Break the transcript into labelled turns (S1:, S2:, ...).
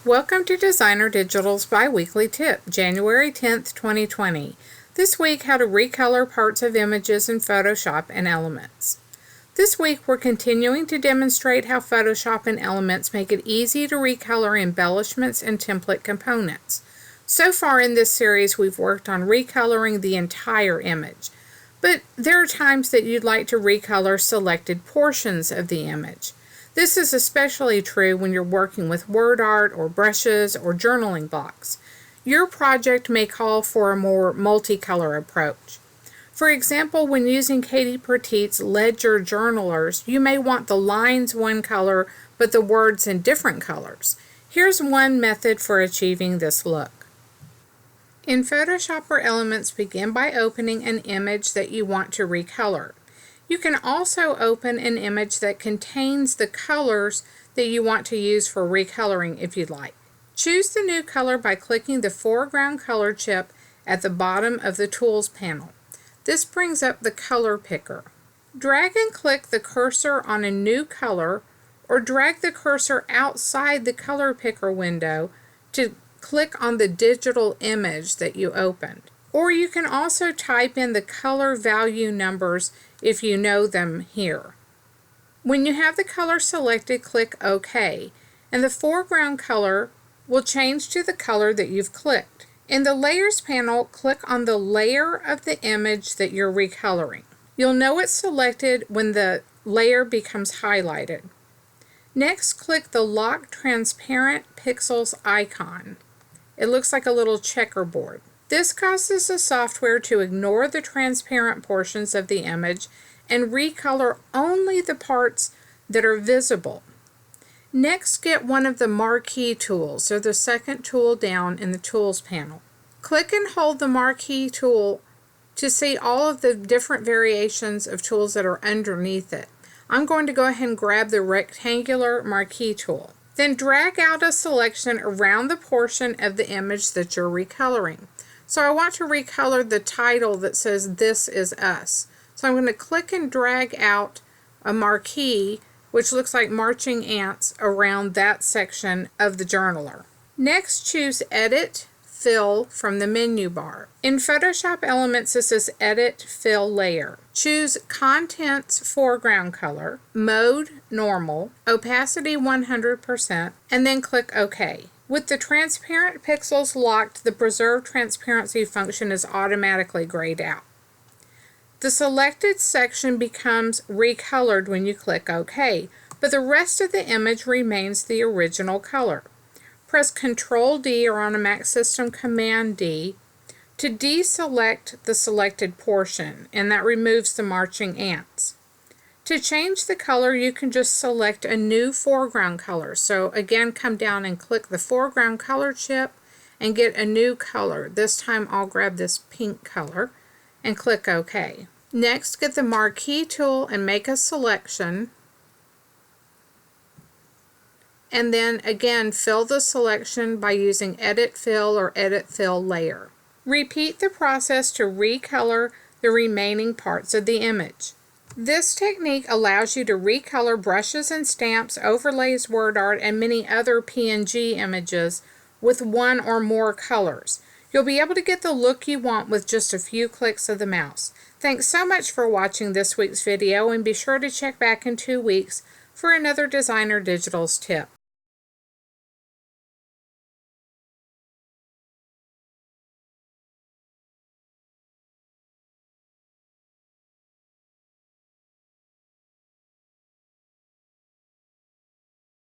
S1: Welcome to Designer Digital's Biweekly Tip, January 10th, 2020. This week, how to recolor parts of images in Photoshop and Elements. This week, we're continuing to demonstrate how Photoshop and Elements make it easy to recolor embellishments and template components. So far in this series, we've worked on recoloring the entire image, but there are times that you'd like to recolor selected portions of the image. This is especially true when you're working with word art or brushes or journaling blocks. Your project may call for a more multicolor approach. For example, when using Katie Petit's Ledger journalers, you may want the lines one color but the words in different colors. Here's one method for achieving this look. In Photoshop or Elements, begin by opening an image that you want to recolor. You can also open an image that contains the colors that you want to use for recoloring if you'd like. Choose the new color by clicking the foreground color chip at the bottom of the Tools panel. This brings up the color picker. Drag and click the cursor on a new color or drag the cursor outside the color picker window to click on the digital image that you opened. Or you can also type in the color value numbers if you know them here. When you have the color selected, click OK, and the foreground color will change to the color that you've clicked. In the Layers panel, click on the layer of the image that you're recoloring. You'll know it's selected when the layer becomes highlighted. Next, click the Lock Transparent Pixels icon. It looks like a little checkerboard. This causes the software to ignore the transparent portions of the image and recolor only the parts that are visible. Next, get one of the marquee tools, or the second tool down in the Tools panel. Click and hold the marquee tool to see all of the different variations of tools that are underneath it. I'm going to go ahead and grab the rectangular marquee tool. Then drag out a selection around the portion of the image that you're recoloring. So I want to recolor the title that says "This is Us." So I'm going to click and drag out a marquee, which looks like marching ants, around that section of the journaler. Next, choose Edit, Fill from the menu bar. In Photoshop Elements, this is Edit, Fill Layer. Choose Contents Foreground Color, Mode Normal, Opacity 100%, and then click OK. With the transparent pixels locked, the Preserve Transparency function is automatically grayed out. The selected section becomes recolored when you click OK, but the rest of the image remains the original color. Press Ctrl D or on a Mac system Command D to deselect the selected portion, and that removes the marching ants. To change the color, you can just select a new foreground color. So again, come down and click the foreground color chip and get a new color. This time I'll grab this pink color and click OK. Next, get the marquee tool and make a selection. And then again, fill the selection by using Edit Fill or Edit Fill Layer. Repeat the process to recolor the remaining parts of the image. This technique allows you to recolor brushes and stamps, overlays, word art, and many other PNG images with one or more colors. You'll be able to get the look you want with just a few clicks of the mouse. Thanks so much for watching this week's video, and be sure to check back in 2 weeks for another Designer Digitals tip.